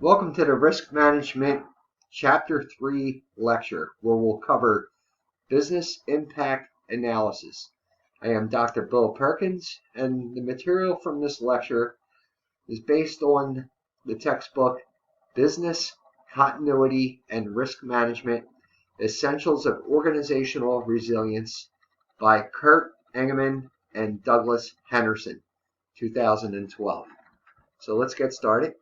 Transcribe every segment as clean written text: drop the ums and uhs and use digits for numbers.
Welcome to the Risk Management Chapter 3 lecture, where we'll cover Business Impact Analysis. I am Dr. Bill Perkins, and the material from this lecture is based on the textbook Business Continuity and Risk Management: Essentials of Organizational Resilience by Kurt Engemann and Douglas Henderson, 2012. So let's get started.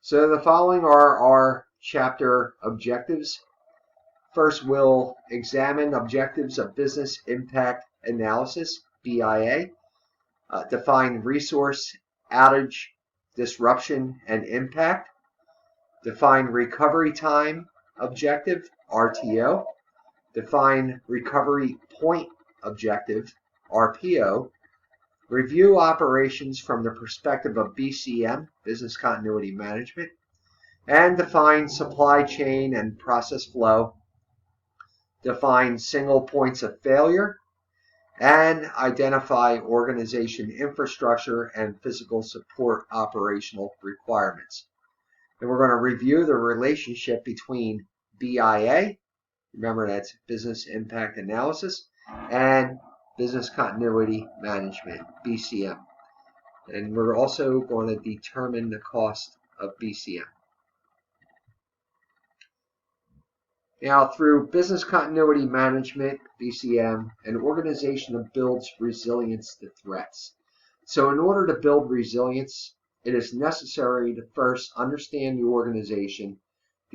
So the following are our chapter objectives. First, we'll examine objectives of business impact analysis, BIA, define resource outage, disruption, and impact, define recovery time objective, RTO, define recovery point objective, RPO, review operations from the perspective of BCM, Business Continuity Management, and define supply chain and process flow, define single points of failure, and identify organization infrastructure and physical support operational requirements. And we're going to review the relationship between BIA, remember that's Business Impact Analysis, and Business Continuity Management, BCM. And we're also going to determine the cost of BCM. Now, through Business Continuity Management, BCM, an organization builds resilience to threats. So in order to build resilience, it is necessary to first understand the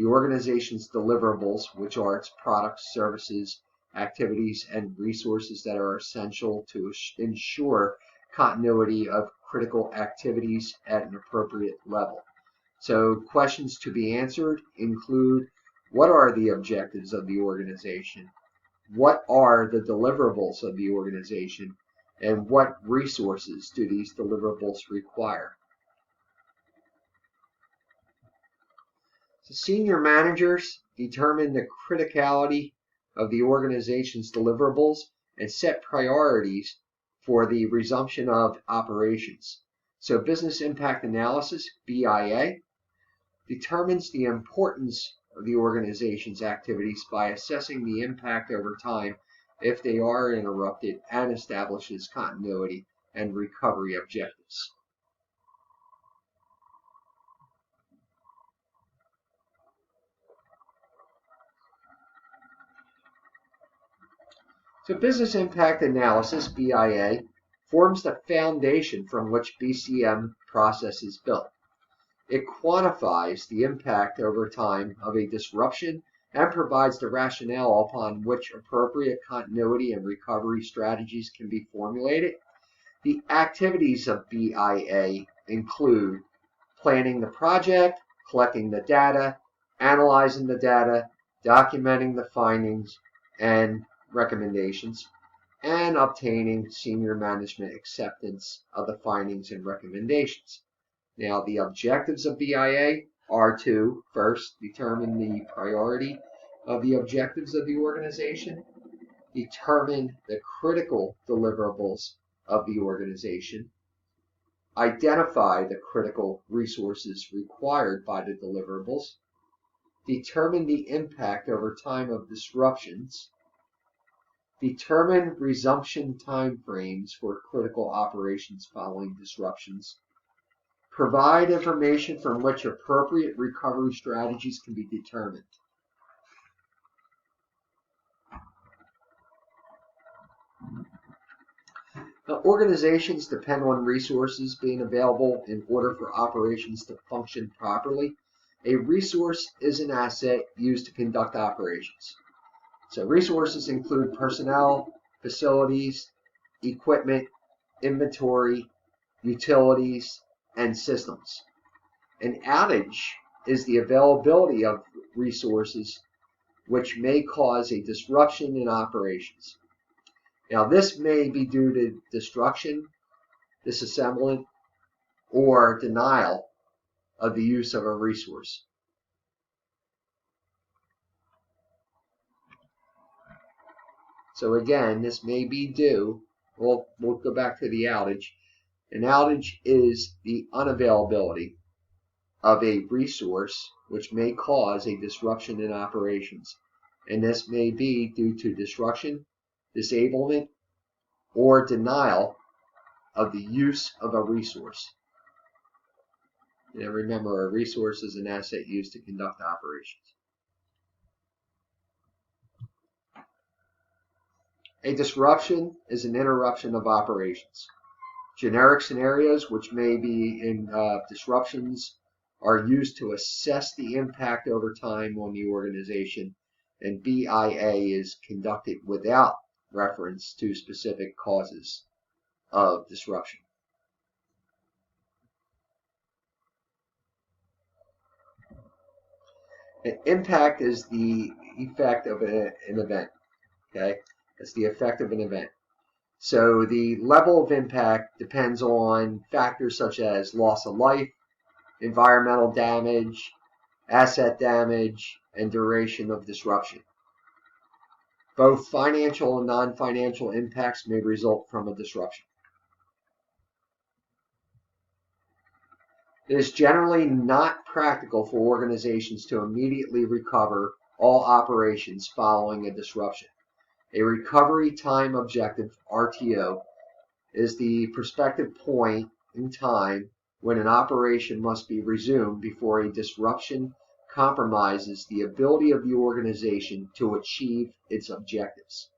organization's deliverables, which are its products, services, activities, and resources that are essential to ensure continuity of critical activities at an appropriate level. So questions to be answered include: what are the objectives of the organization? What are the deliverables of the organization? And what resources do these deliverables require? So senior managers determine the criticality of the organization's deliverables and set priorities for the resumption of operations. So Business Impact Analysis, BIA, determines the importance of the organization's activities by assessing the impact over time if they are interrupted, and establishes continuity and recovery objectives. So Business Impact Analysis, BIA, forms the foundation from which BCM process is built. It quantifies the impact over time of a disruption and provides the rationale upon which appropriate continuity and recovery strategies can be formulated. The activities of BIA include planning the project, collecting the data, analyzing the data, documenting the findings and recommendations, and obtaining senior management acceptance of the findings and recommendations. Now, the objectives of BIA are to first determine the priority of the objectives of the organization, determine the critical deliverables of the organization, identify the critical resources required by the deliverables, determine the impact over time of disruptions, determine resumption timeframes for critical operations following disruptions, provide information from which appropriate recovery strategies can be determined. Now, organizations depend on resources being available in order for operations to function properly. A resource is an asset used to conduct operations. So resources include personnel, facilities, equipment, inventory, utilities, and systems. An outage is the availability of resources which may cause a disruption in operations. Now, this may be due to destruction, disassemblement, or denial of the use of a resource. So again, this may be due, we'll go back to the outage. An outage is the unavailability of a resource which may cause a disruption in operations. And this may be due to destruction, disablement, or denial of the use of a resource. And remember, a resource is an asset used to conduct operations. A disruption is an interruption of operations. Generic scenarios which may be in disruptions are used to assess the impact over time on the organization, and BIA is conducted without reference to specific causes of disruption. An impact is the effect of an event. Okay, it's the effect of an event. So the level of impact depends on factors such as loss of life, environmental damage, asset damage, and duration of disruption. Both financial and non-financial impacts may result from a disruption. It is generally not practical for organizations to immediately recover all operations following a disruption. A recovery time objective, RTO, is the prospective point in time when an operation must be resumed before a disruption compromises the ability of the organization to achieve its objectives.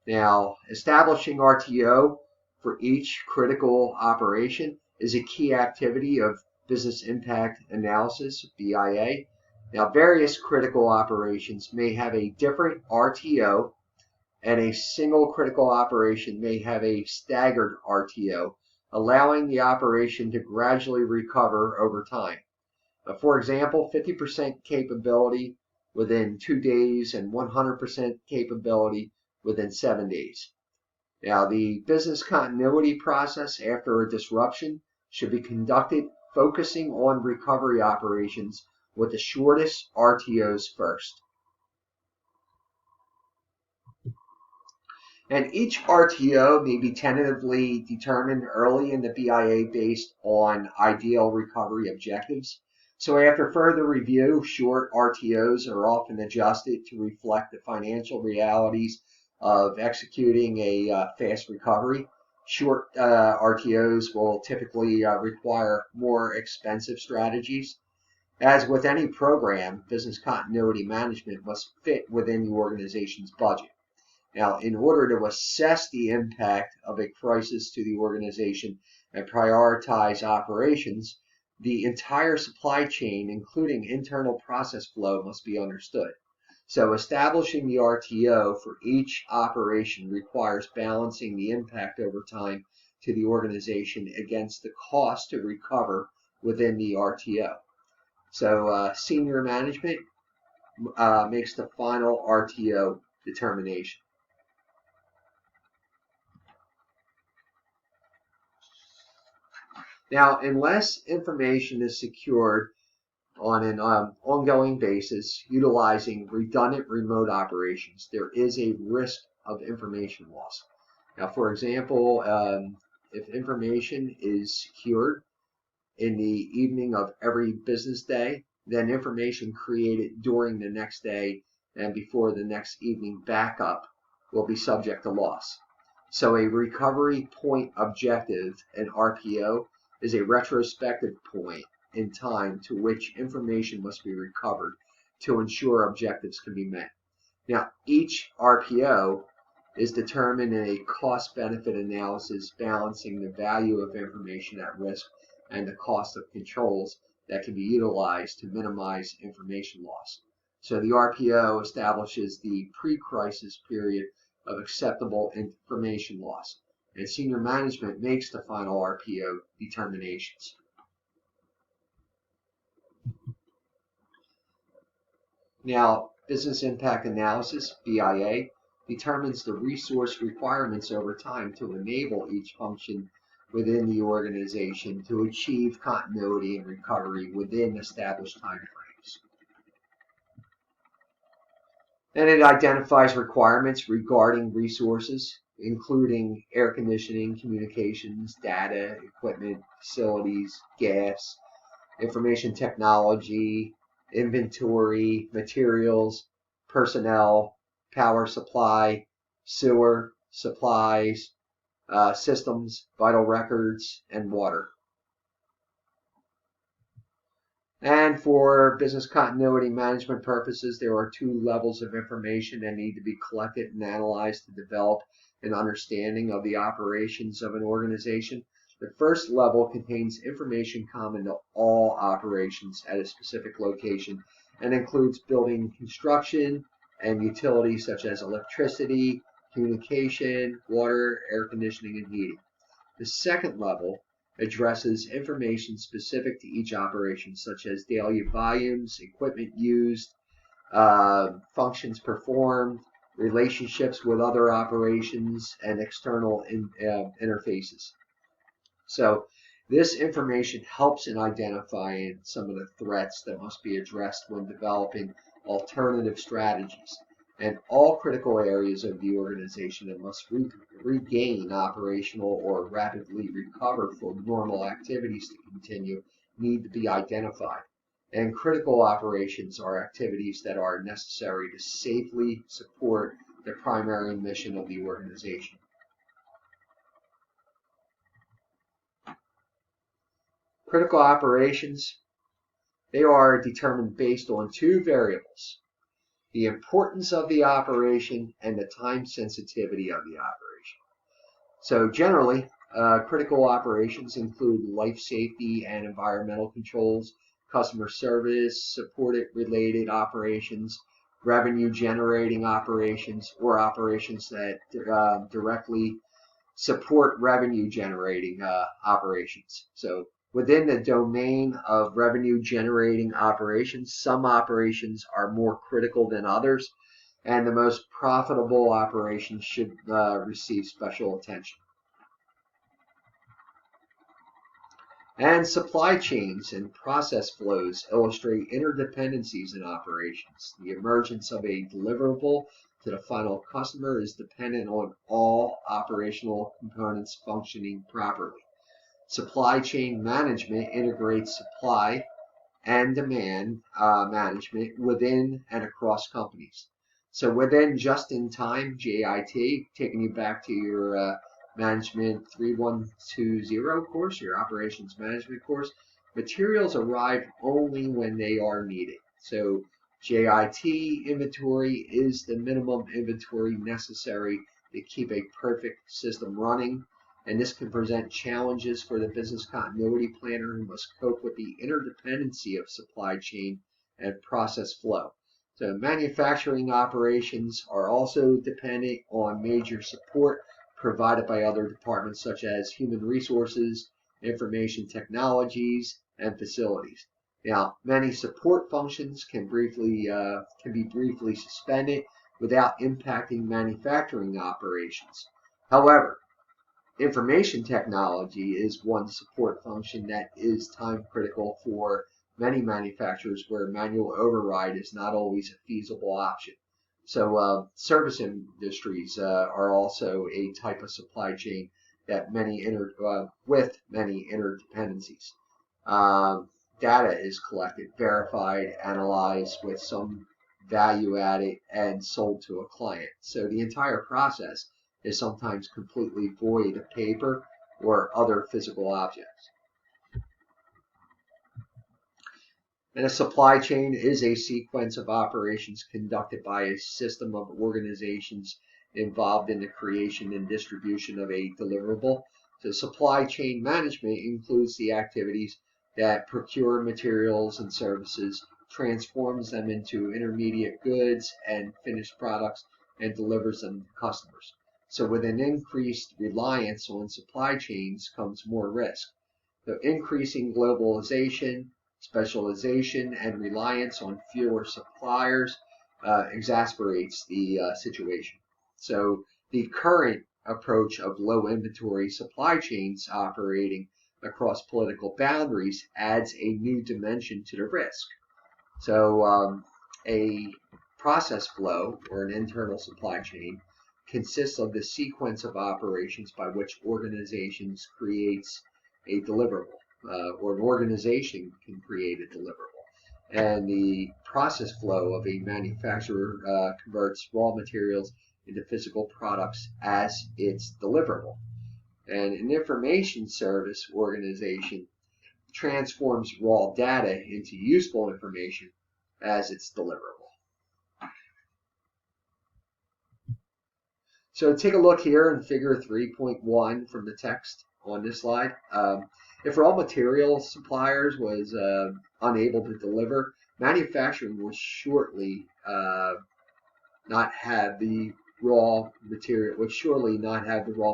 Now, establishing RTO for each critical operation is a key activity of business impact analysis, BIA. Now, various critical operations may have a different RTO, and a single critical operation may have a staggered RTO, allowing the operation to gradually recover over time. For example, 50% capability within 2 days and 100% capability within 7 days. Now, the business continuity process after a disruption should be conducted focusing on recovery operations with the shortest RTOs first. And each RTO may be tentatively determined early in the BIA based on ideal recovery objectives. So after further review, short RTOs are often adjusted to reflect the financial realities of executing a fast recovery. Short RTOs will typically require more expensive strategies. As with any program, business continuity management must fit within the organization's budget. Now, in order to assess the impact of a crisis to the organization and prioritize operations, the entire supply chain, including internal process flow, must be understood. So establishing the RTO for each operation requires balancing the impact over time to the organization against the cost to recover within the RTO. So senior management makes the final RTO determination. Now, unless information is secured on an ongoing basis utilizing redundant remote operations, there is a risk of information loss. Now, for example, if information is secured in the evening of every business day, then information created during the next day and before the next evening backup will be subject to loss. So a recovery point objective, an RPO, is a retrospective point in time to which information must be recovered to ensure objectives can be met. Now, each RPO is determined in a cost-benefit analysis balancing the value of information at risk and the cost of controls that can be utilized to minimize information loss. So the RPO establishes the pre-crisis period of acceptable information loss, and senior management makes the final RPO determinations. Now, business impact analysis, BIA, determines the resource requirements over time to enable each function within the organization to achieve continuity and recovery within established time frames. And it identifies requirements regarding resources, including air conditioning, communications, data, equipment, facilities, gas, information technology, inventory, materials, personnel, power supply, sewer, supplies, systems, vital records, and water. And for business continuity management purposes, there are two levels of information that need to be collected and analyzed to develop an understanding of the operations of an organization. The first level contains information common to all operations at a specific location and includes building construction and utilities such as electricity, communication, water, air conditioning, and heating. The second level addresses information specific to each operation, such as daily volumes, equipment used, functions performed, relationships with other operations, and external interfaces. So this information helps in identifying some of the threats that must be addressed when developing alternative strategies. And all critical areas of the organization that must regain operational or rapidly recover for normal activities to continue need to be identified. And critical operations are activities that are necessary to safely support the primary mission of the organization. Critical operations, they are determined based on two variables: the importance of the operation and the time sensitivity of the operation. So generally, critical operations include life safety and environmental controls, customer service, supported related operations, revenue generating operations, or operations that directly support revenue generating operations. So within the domain of revenue generating operations, some operations are more critical than others, and the most profitable operations should receive special attention. And supply chains and process flows illustrate interdependencies in operations. The emergence of a deliverable to the final customer is dependent on all operational components functioning properly. Supply chain management integrates supply and demand management within and across companies. So within just-in-time, JIT, taking you back to your Management 3120 course, your Operations Management course, materials arrive only when they are needed. So JIT inventory is the minimum inventory necessary to keep a perfect system running. And this can present challenges for the business continuity planner who must cope with the interdependency of supply chain and process flow. So manufacturing operations are also dependent on major support provided by other departments such as human resources, information technologies, and facilities. Now, many support functions can be briefly suspended without impacting manufacturing operations. However, information technology is one support function that is time critical for many manufacturers where manual override is not always a feasible option. So service industries are also a type of supply chain that with many interdependencies. Data is collected, verified, analyzed with some value added, and sold to a client. So the entire process is sometimes completely void of paper or other physical objects. And a supply chain is a sequence of operations conducted by a system of organizations involved in the creation and distribution of a deliverable. So supply chain management includes the activities that procure materials and services, transforms them into intermediate goods and finished products, and delivers them to customers. So with an increased reliance on supply chains comes more risk. So increasing globalization, specialization, and reliance on fewer suppliers exacerbates the situation. So the current approach of low inventory supply chains operating across political boundaries adds a new dimension to the risk. So a process flow, or an internal supply chain, consists of the sequence of operations by which organizations creates a deliverable, or an organization can create a deliverable. And the process flow of a manufacturer converts raw materials into physical products as its deliverable. And an information service organization transforms raw data into useful information as its deliverable. So take a look here in figure 3.1 from the text on this slide. If raw material suppliers was unable to deliver, manufacturing will shortly not have the raw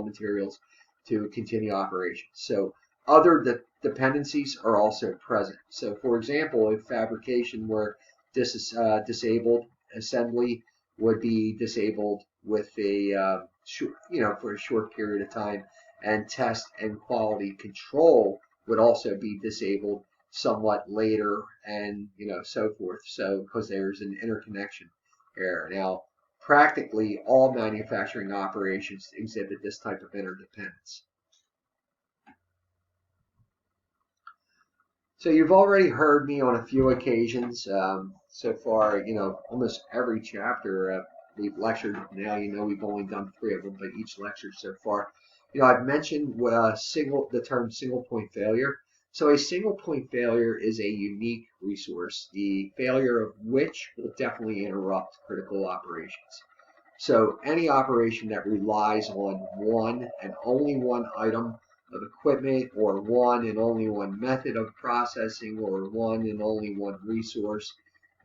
materials to continue operations. So other dependencies are also present. So for example, if fabrication were disabled, assembly would be disabled with a for a short period of time, and test and quality control would also be disabled somewhat later, and so forth. So because there's an interconnection there. Now, practically all manufacturing operations exhibit this type of interdependence. So you've already heard me on a few occasions so far. Almost every chapter we've lectured. Now we've only done 3 of them, but each lecture so far, I've mentioned the term single point failure. So a single point failure is a unique resource, the failure of which will definitely interrupt critical operations. So any operation that relies on one and only one item of equipment, or one and only one method of processing, or one and only one resource,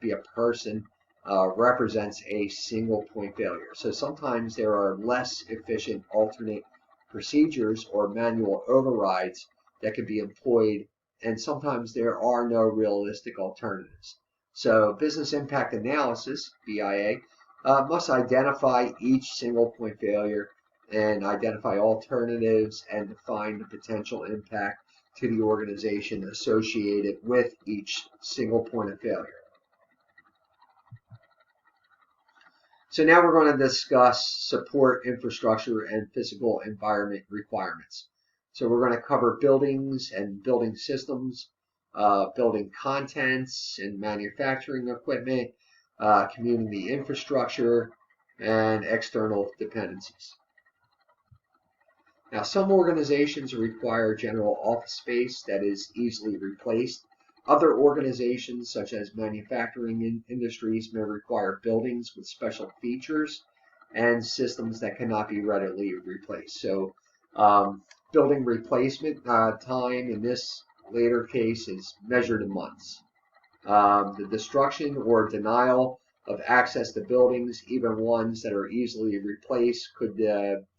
be a person, represents a single point failure. So sometimes there are less efficient alternate procedures or manual overrides that can be employed, and sometimes there are no realistic alternatives. So business impact analysis, BIA, must identify each single point failure and identify alternatives and define the potential impact to the organization associated with each single point of failure. So now we're going to discuss support infrastructure and physical environment requirements. So we're going to cover buildings and building systems, building contents and manufacturing equipment, community infrastructure, and external dependencies. Now, some organizations require general office space that is easily replaced. Other organizations, such as manufacturing industries, may require buildings with special features and systems that cannot be readily replaced. So building replacement time in this later case is measured in months. The destruction or denial of access to buildings, even ones that are easily replaced, could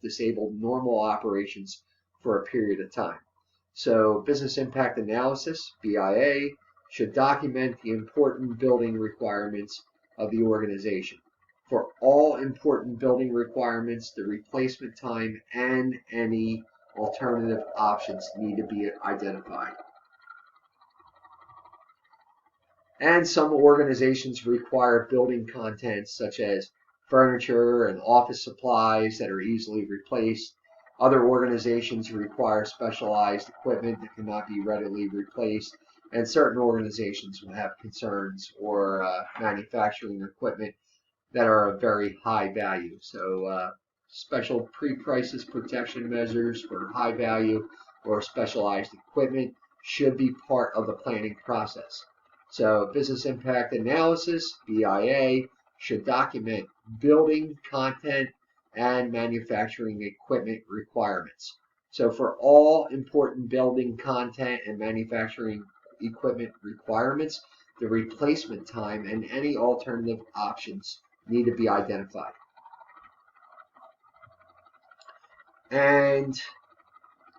disable normal operations for a period of time. So business impact analysis, BIA, should document the important building requirements of the organization. For all important building requirements, the replacement time and any alternative options need to be identified. And some organizations require building contents such as furniture and office supplies that are easily replaced. Other organizations require specialized equipment that cannot be readily replaced. And certain organizations will have concerns or manufacturing equipment that are of very high value. So special pre-crisis protection measures for high value or specialized equipment should be part of the planning process. So business impact analysis, BIA, should document building content and manufacturing equipment requirements. So for all important building content and manufacturing equipment requirements, the replacement time and any alternative options need to be identified. And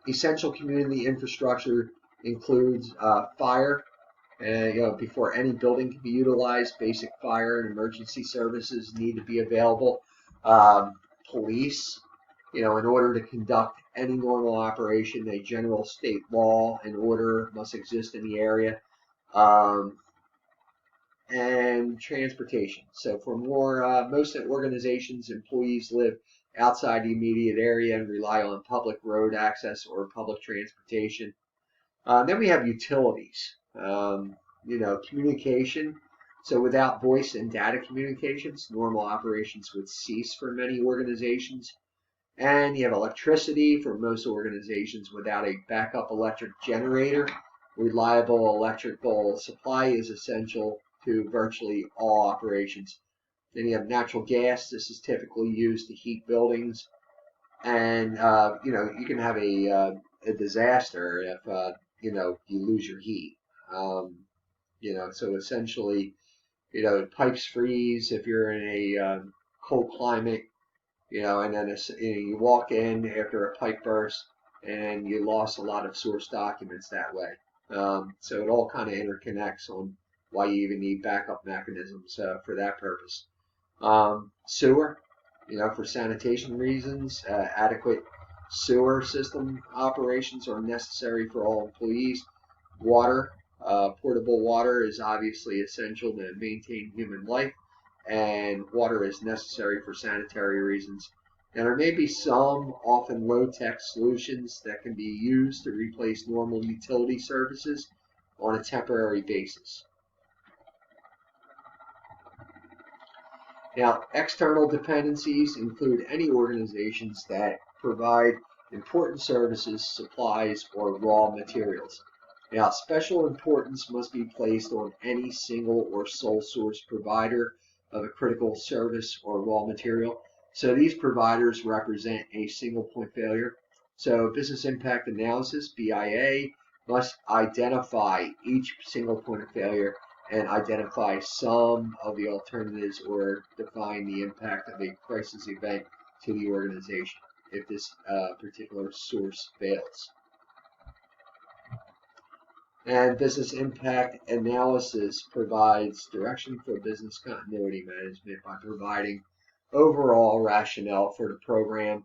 essential community infrastructure includes fire. Before any building can be utilized, basic fire and emergency services need to be available. Police, in order to conduct any normal operation, a general state law and order must exist in the area. and transportation. So for more, most organizations, employees live outside the immediate area and rely on public road access or public transportation. Then we have utilities, communication. So without voice and data communications, normal operations would cease for many organizations. And you have electricity for most organizations. Without a backup electric generator, reliable electrical supply is essential to virtually all operations. Then you have natural gas. This is typically used to heat buildings. And, you can have a disaster if, you lose your heat. So essentially, pipes freeze if you're in a cold climate, and then you walk in after a pipe burst and you lost a lot of source documents that way. So it all kind of interconnects on why you even need backup mechanisms for that purpose. Sewer, for sanitation reasons, adequate sewer system operations are necessary for all employees. Water, portable water is obviously essential to maintain human life, and water is necessary for sanitary reasons. Now, there may be some, often low-tech solutions that can be used to replace normal utility services on a temporary basis. Now, external dependencies include any organizations that provide important services, supplies, or raw materials. Now, special importance must be placed on any single or sole source provider of a critical service or raw material. So these providers represent a single point failure. So business impact analysis, BIA, must identify each single point of failure and identify some of the alternatives or define the impact of a crisis event to the organization if this particular source fails. And business impact analysis provides direction for business continuity management by providing overall rationale for the program.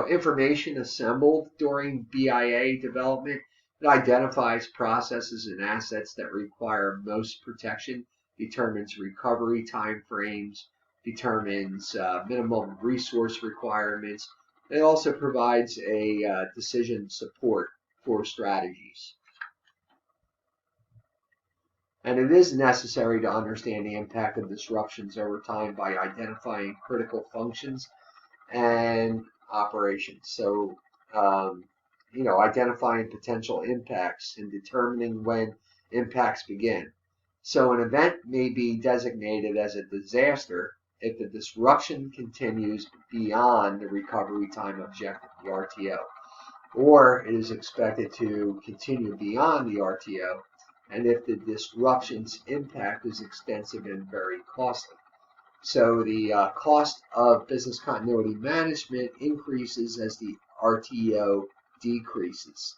Information assembled during BIA development. It identifies processes and assets that require most protection, determines recovery timeframes, determines minimum resource requirements. It also provides a decision support for strategies. And it is necessary to understand the impact of disruptions over time by identifying critical functions and operations. So, identifying potential impacts and determining when impacts begin. So an event may be designated as a disaster if the disruption continues beyond the recovery time objective, the RTO, or it is expected to continue beyond the RTO, and if the disruption's impact is extensive and very costly. So the cost of business continuity management increases as the RTO decreases.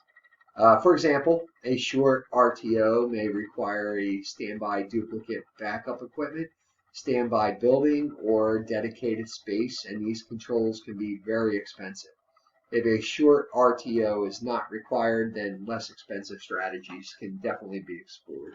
For example, a short RTO may require a standby duplicate backup equipment, standby building, or dedicated space, and these controls can be very expensive. If a short RTO is not required, then less expensive strategies can definitely be explored.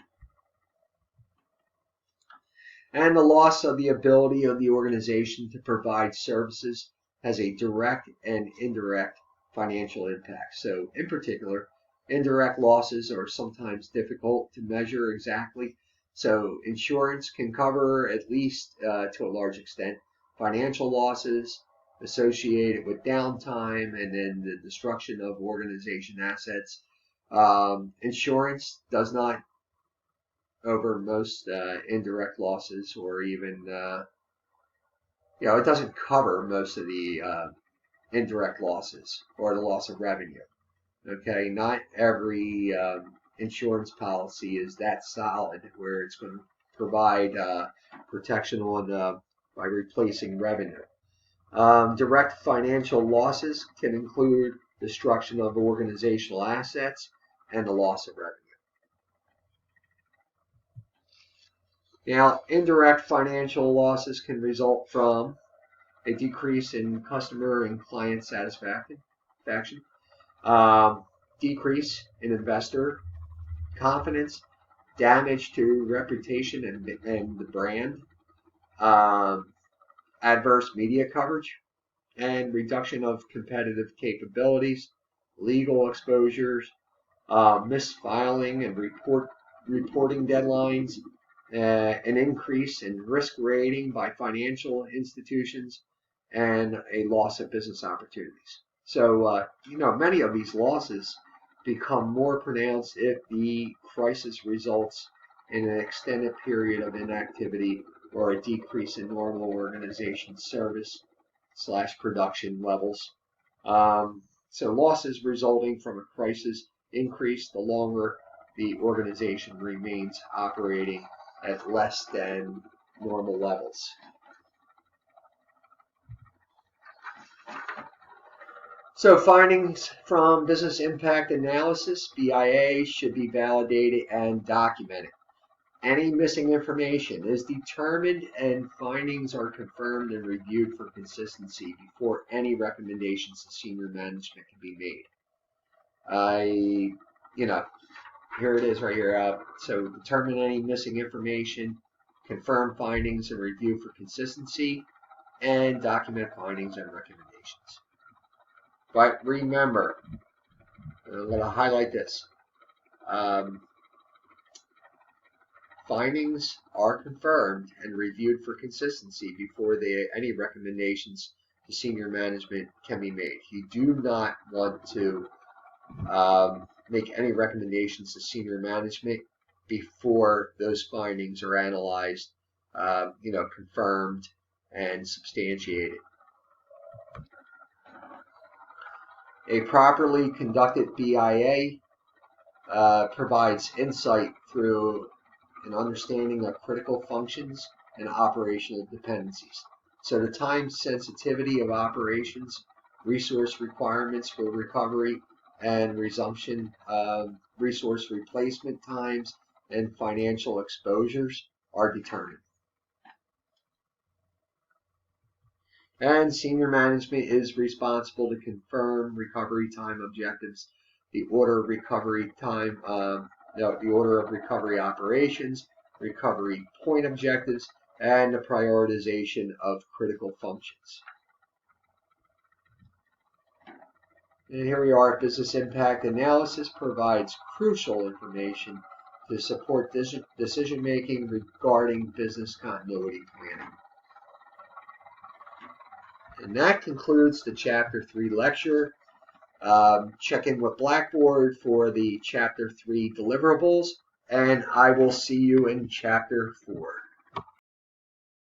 And the loss of the ability of the organization to provide services has a direct and indirect financial impact. So in particular, indirect losses are sometimes difficult to measure exactly. So insurance can cover, at least to a large extent, financial losses associated with downtime and then the destruction of organization assets. Insurance does not over most indirect losses, or even, it doesn't cover most of the indirect losses or the loss of revenue. Okay, not every insurance policy is that solid where it's going to provide protection on by replacing revenue. Direct financial losses can include destruction of organizational assets and the loss of revenue. Now, indirect financial losses can result from a decrease in customer and client satisfaction, decrease in investor confidence, damage to reputation and the brand, adverse media coverage, and reduction of competitive capabilities, legal exposures, misfiling and reporting deadlines, an increase in risk rating by financial institutions, and a loss of business opportunities. So, many of these losses become more pronounced if the crisis results in an extended period of inactivity or a decrease in normal organization service/production levels. So losses resulting from a crisis increase the longer the organization remains operating at less than normal levels. So findings from business impact analysis, BIA, should be validated and documented. Any missing information is determined and findings are confirmed and reviewed for consistency before any recommendations to senior management can be made. Here it is right here. So determine any missing information, confirm findings and review for consistency, and document findings and recommendations. But remember, I'm going to highlight this. Findings are confirmed and reviewed for consistency before any recommendations to senior management can be made. You do not want to make any recommendations to senior management before those findings are analyzed, confirmed and substantiated. A properly conducted BIA provides insight through an understanding of critical functions and operational dependencies. So the time sensitivity of operations, resource requirements for recovery and resumption, resource replacement times, and financial exposures are determined. And senior management is responsible to confirm recovery time objectives, the order of recovery time, the order of recovery operations, recovery point objectives, and the prioritization of critical functions. And here we are. Business impact analysis provides crucial information to support decision making regarding business continuity planning. And that concludes the Chapter 3 lecture. Check in with Blackboard for the Chapter 3 deliverables, and I will see you in Chapter 4.